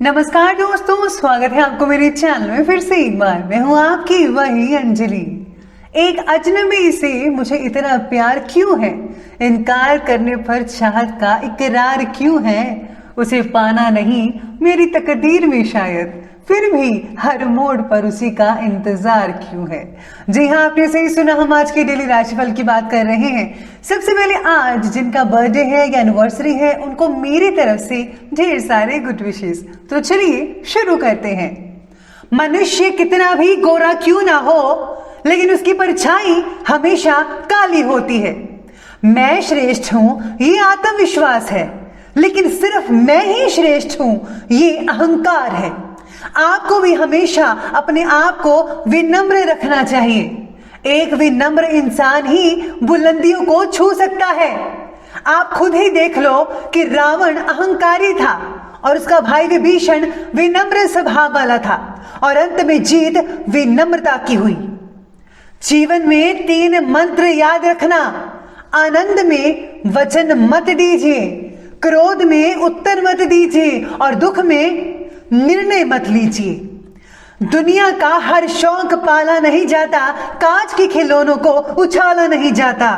नमस्कार दोस्तों, स्वागत है आपको मेरे चैनल में फिर से एक बार। मैं हूं आपकी वही अंजलि। एक अजनबी से मुझे इतना प्यार क्यों है, इनकार करने पर चाहत का इकरार क्यों है, उसे पाना नहीं मेरी तकदीर में शायद, फिर भी हर मोड़ पर उसी का इंतजार क्यों है। जी हाँ, आपने सही सुना, हम आज के डेली राशिफल की बात कर रहे हैं। सबसे पहले आज जिनका बर्थडे है या एनिवर्सरी है, उनको मेरी तरफ से ढेर सारे गुड विशेस। तो चलिए शुरू करते हैं। मनुष्य कितना भी गोरा क्यों ना हो, लेकिन उसकी परछाई हमेशा काली होती है। मैं श्रेष्ठ हूं ये आत्मविश्वास है, लेकिन सिर्फ मैं ही श्रेष्ठ हूं ये अहंकार है। आपको भी हमेशा अपने आप को विनम्र रखना चाहिए। एक विनम्र इंसान ही बुलंदियों को छू सकता है। आप खुद ही देख लो कि रावण अहंकारी था और उसका भाई विभीषण विनम्र स्वभाव वाला था, और अंत में जीत विनम्रता की हुई। जीवन में 3 मंत्र याद रखना। आनंद में वचन मत दीजिए, क्रोध में उत्तर मत दीजिए, और दुख में निर्णय मत लीजिए। दुनिया का हर शौक पाला नहीं जाता, कांच के खिलौनों को उछाला नहीं जाता।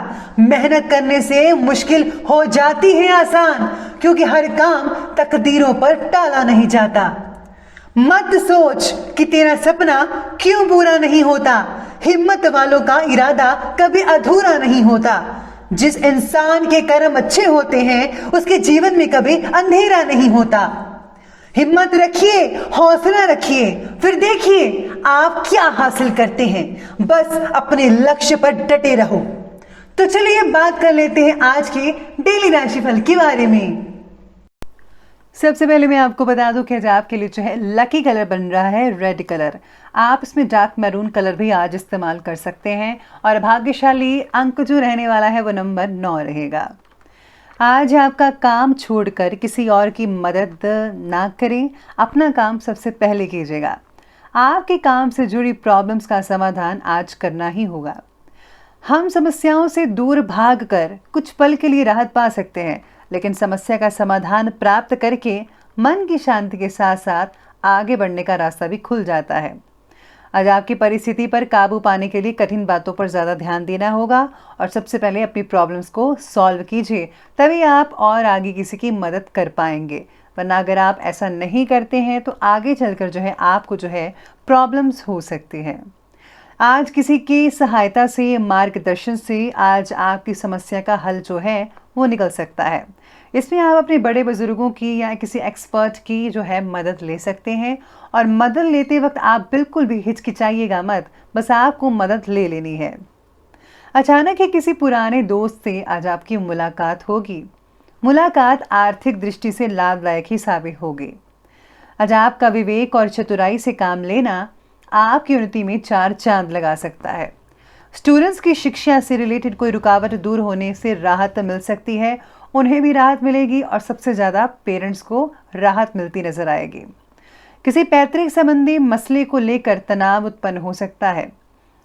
मेहनत करने से मुश्किल हो जाती है आसान, क्योंकि हर काम तकदीरों पर टाला नहीं जाता। मत सोच कि तेरा सपना क्यों पूरा नहीं होता। हिम्मत वालों का इरादा कभी अधूरा नहीं होता। जिस इंसान के कर्म अच्छे होते हैं, उसके जीवन में कभी अंधेरा नहीं होता। हिम्मत रखिए, हौसला रखिए, फिर देखिए आप क्या हासिल करते हैं। बस अपने लक्ष्य पर डटे रहो। तो चलिए बात कर लेते हैं आज के डेली राशिफल के बारे में। सबसे पहले मैं आपको बता दूं कि आज आपके लिए जो है लकी कलर बन रहा है रेड कलर। आप इसमें डार्क मैरून कलर भी आज इस्तेमाल कर सकते हैं, और भाग्यशाली अंक जो रहने वाला है वो नंबर 9 रहेगा। आज आपका काम छोड़कर किसी और की मदद ना करें, अपना काम सबसे पहले कीजिएगा। आपके काम से जुड़ी प्रॉब्लम्स का समाधान आज करना ही होगा। हम समस्याओं से दूर भागकर कुछ पल के लिए राहत पा सकते हैं, लेकिन समस्या का समाधान प्राप्त करके मन की शांति के साथ साथ आगे बढ़ने का रास्ता भी खुल जाता है। आज आपकी परिस्थिति पर काबू पाने के लिए कठिन बातों पर ज़्यादा ध्यान देना होगा, और सबसे पहले अपनी प्रॉब्लम्स को सॉल्व कीजिए, तभी आप और आगे किसी की मदद कर पाएंगे। वरना अगर आप ऐसा नहीं करते हैं तो आगे चलकर जो है आपको जो है प्रॉब्लम्स हो सकती हैं। आज किसी की सहायता से, मार्गदर्शन से आज आपकी समस्या का हल जो है वो निकल सकता है। इसमें आप अपने बड़े बुजुर्गों की या किसी एक्सपर्ट की जो है मदद ले सकते हैं, और मदद लेते वक्त आप बिल्कुल भी हिचकिचाइएगा मत, बस आपको मदद ले लेनी है। अचानक ही किसी पुराने दोस्त से आज आपकी मुलाकात होगी। मुलाकात आर्थिक दृष्टि से लाभदायक ही साबित होगी। आज आपका विवेक और चतुराई से काम लेना आपकी उन्नति में 4 चांद लगा सकता है। स्टूडेंट्स की शिक्षा से रिलेटेड कोई रुकावट दूर होने से राहत मिल सकती है, उन्हें भी राहत मिलेगी, और सबसे ज़्यादा पेरेंट्स को राहत मिलती नजर आएगी। किसी पैतृक संबंधी मसले को लेकर तनाव उत्पन्न हो सकता है।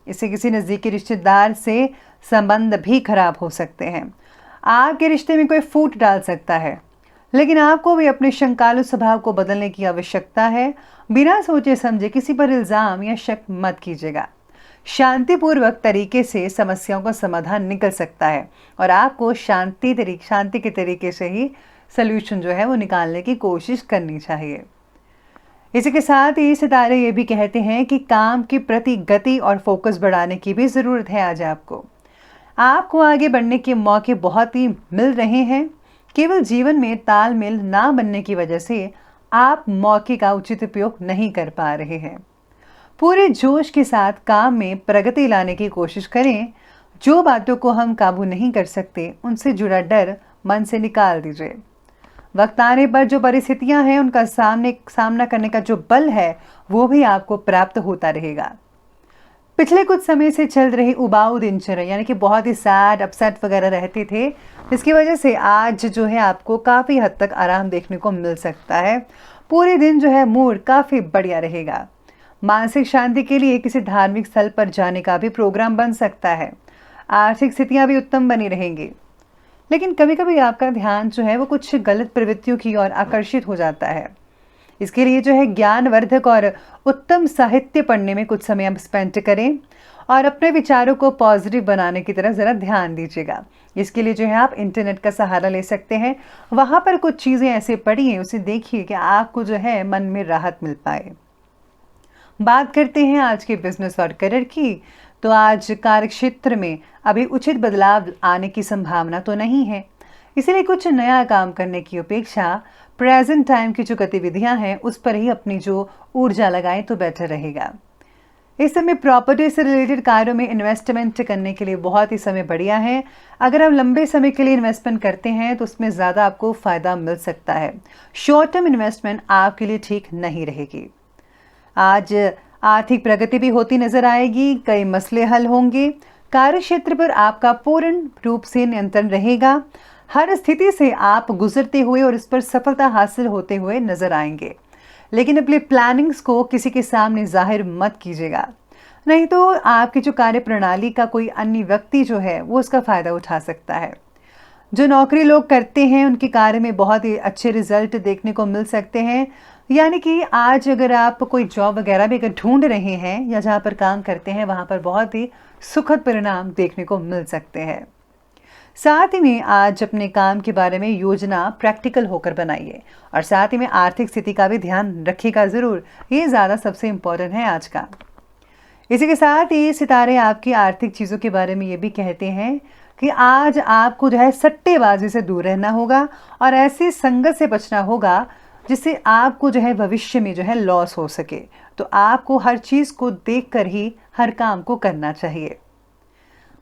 इससे किसी नज़दीकी रिश्तेदार से संबंध भी खराब हो सकते हैं। आपके रिश्ते में कोई फूट डाल सकता है, लेकिन आपको भी अपने शंकालु स्वभाव को बदलने की आवश्यकता है। बिना सोचे समझे किसी पर इल्ज़ाम या शक मत कीजिएगा। शांतिपूर्वक तरीके से समस्याओं का समाधान निकल सकता है, और आपको शांति के तरीके से ही सल्यूशन जो है वो निकालने की कोशिश करनी चाहिए। इसी के साथ ही सितारे ये भी कहते हैं कि काम के प्रति गति और फोकस बढ़ाने की भी ज़रूरत है। आज आपको आगे बढ़ने के मौके बहुत ही मिल रहे हैं। केवल जीवन में तालमेल ना बनने की वजह से आप मौके का उचित उपयोग नहीं कर पा रहे हैं। पूरे जोश के साथ काम में प्रगति लाने की कोशिश करें। जो बातों को हम काबू नहीं कर सकते, उनसे जुड़ा डर मन से निकाल दीजिए। वक्त आने पर जो परिस्थितियां हैं उनका सामना करने का जो बल है वो भी आपको प्राप्त होता रहेगा। पिछले कुछ समय से चल रही उबाऊ दिनचर्या, यानी कि बहुत ही सैड, अपसेट वगैरह रहते थे, जिसकी वजह से आज जो है आपको काफ़ी हद तक आराम देखने को मिल सकता है। पूरे दिन जो है मूड काफ़ी बढ़िया रहेगा। मानसिक शांति के लिए किसी धार्मिक स्थल पर जाने का भी प्रोग्राम बन सकता है। आर्थिक स्थितियां भी उत्तम बनी रहेंगी, लेकिन कभी कभी आपका ध्यान जो है वो कुछ गलत प्रवृत्तियों की ओर आकर्षित हो जाता है। इसके लिए जो है ज्ञानवर्धक और उत्तम साहित्य पढ़ने में कुछ समय आप स्पेंड करें और अपने विचारों को पॉजिटिव बनाने की तरफ ज़रा ध्यान दीजिएगा। इसके लिए जो है आप इंटरनेट का सहारा ले सकते हैं, वहाँ पर कुछ चीज़ें ऐसे पढ़िए, उसे देखिए कि आपको जो है मन में राहत मिल पाए। बात करते हैं आज के बिजनेस और करियर की। तो आज कार्य क्षेत्र में अभी उचित बदलाव आने की संभावना तो नहीं है, इसीलिए कुछ नया काम करने की अपेक्षा प्रेजेंट टाइम की जो गतिविधियां हैं उस पर ही अपनी जो ऊर्जा लगाएं तो बेटर रहेगा। इस समय प्रॉपर्टी से रिलेटेड कार्यों में इन्वेस्टमेंट करने के लिए बहुत ही समय बढ़िया है। अगर आप लंबे समय के लिए इन्वेस्टमेंट करते हैं तो उसमें ज़्यादा आपको फ़ायदा मिल सकता है। शॉर्ट टर्म इन्वेस्टमेंट आपके लिए ठीक नहीं रहेगी। आज आर्थिक प्रगति भी होती नजर आएगी, कई मसले हल होंगे। कार्य क्षेत्र पर आपका पूर्ण रूप से नियंत्रण रहेगा। हर स्थिति से आप गुजरते हुए और इस पर सफलता हासिल होते हुए नजर आएंगे, लेकिन अपनी प्लानिंग्स को किसी के सामने जाहिर मत कीजिएगा, नहीं तो आपकी जो कार्य प्रणाली का कोई अन्य व्यक्ति जो है वो उसका फायदा उठा सकता है। जो नौकरी लोग करते हैं उनके कार्य में बहुत ही अच्छे रिजल्ट देखने को मिल सकते हैं। यानी कि आज अगर आप कोई जॉब वगैरह भी अगर ढूंढ रहे हैं या जहाँ पर काम करते हैं वहाँ पर बहुत ही सुखद परिणाम देखने को मिल सकते हैं। साथ ही में आज अपने काम के बारे में योजना प्रैक्टिकल होकर बनाइए और साथ ही में आर्थिक स्थिति का भी ध्यान रखिएगा ज़रूर, ये ज़्यादा सबसे इम्पोर्टेंट है आज का। इसी के साथ ही सितारे आपकी आर्थिक चीज़ों के बारे में ये भी कहते हैं कि आज आपको जो है सट्टेबाजी से दूर रहना होगा और ऐसी संगत से बचना होगा जिससे आपको जो है भविष्य में जो है लॉस हो सके। तो आपको हर चीज़ को देखकर ही हर काम को करना चाहिए।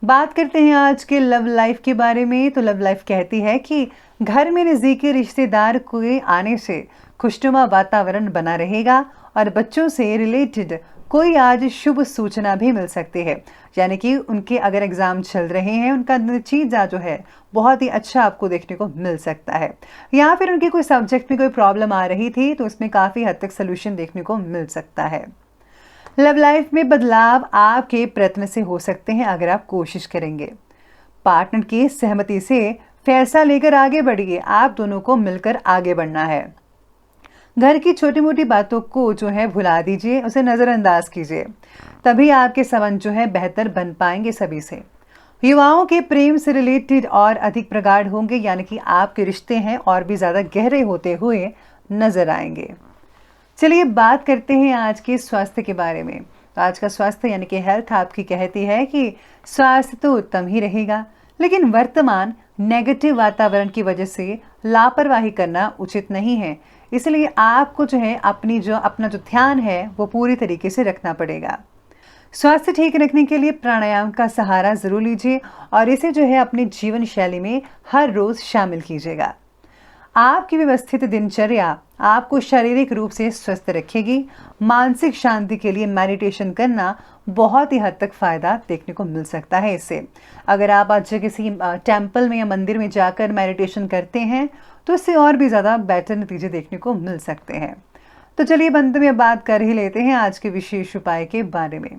बात करते हैं आज के लव लाइफ के बारे में। तो लव लाइफ कहती है कि घर में नज़दीकी रिश्तेदार के आने से खुशनुमा वातावरण बना रहेगा और बच्चों से रिलेटेड कोई आज शुभ सूचना भी मिल सकती है। यानी कि उनके अगर एग्ज़ाम चल रहे हैं उनका नतीजा जो है बहुत ही अच्छा आपको देखने को मिल सकता है, या फिर उनके कोई सब्जेक्ट में कोई प्रॉब्लम आ रही थी तो उसमें काफ़ी हद तक सोल्यूशन देखने को मिल सकता है। लव लाइफ में बदलाव आपके प्रयत्न से हो सकते हैं अगर आप कोशिश करेंगे। पार्टनर की सहमति से फैसला लेकर आगे बढ़िए, आप दोनों को मिलकर आगे बढ़ना है। घर की छोटी मोटी बातों को जो है भुला दीजिए, उसे नज़रअंदाज कीजिए, तभी आपके संबंध जो है बेहतर बन पाएंगे सभी से। युवाओं के प्रेम से रिलेटेड और अधिक प्रगाढ़ होंगे, यानी कि आपके रिश्ते हैं और भी ज़्यादा गहरे होते हुए नजर आएंगे। चलिए बात करते हैं आज के स्वास्थ्य के बारे में। तो आज का स्वास्थ्य यानी कि हेल्थ आपकी कहती है कि स्वास्थ्य तो उत्तम ही रहेगा, लेकिन वर्तमान नेगेटिव वातावरण की वजह से लापरवाही करना उचित नहीं है। इसलिए आपको जो है अपना जो ध्यान है वो पूरी तरीके से रखना पड़ेगा। स्वास्थ्य ठीक रखने के लिए प्राणायाम का सहारा जरूर लीजिए और इसे जो है अपनी जीवन शैली में हर रोज शामिल कीजिएगा। आपकी व्यवस्थित दिनचर्या आपको शारीरिक रूप से स्वस्थ रखेगी। मानसिक शांति के लिए मेडिटेशन करना बहुत ही हद तक फ़ायदा देखने को मिल सकता है इससे। अगर आप आज किसी टेम्पल में या मंदिर में जाकर मेडिटेशन करते हैं तो इससे और भी ज़्यादा बेटर नतीजे देखने को मिल सकते हैं। तो चलिए अंत में बात कर ही लेते हैं आज के विशेष उपाय के बारे में।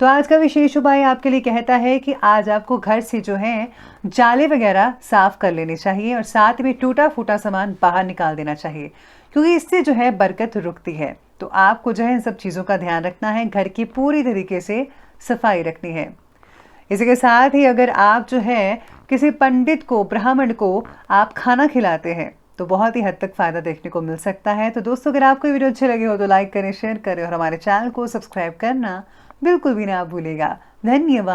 तो आज का विशेष उपाय आपके लिए कहता है कि आज आपको घर से जो है जाले वगैरह साफ कर लेने चाहिए और साथ में टूटा फूटा सामान बाहर निकाल देना चाहिए, क्योंकि इससे जो है बरकत रुकती है। तो आपको जो है इन सब चीज़ों का ध्यान रखना है, घर की पूरी तरीके से सफाई रखनी है। इसी के साथ ही अगर आप जो है किसी पंडित को, ब्राह्मण को आप खाना खिलाते हैं तो बहुत ही हद तक फ़ायदा देखने को मिल सकता है। तो दोस्तों, अगर आपको वीडियो अच्छे लगे हो तो लाइक करें, शेयर करें और हमारे चैनल को सब्सक्राइब करना बिल्कुल भी ना भूलिएगा। धन्यवाद।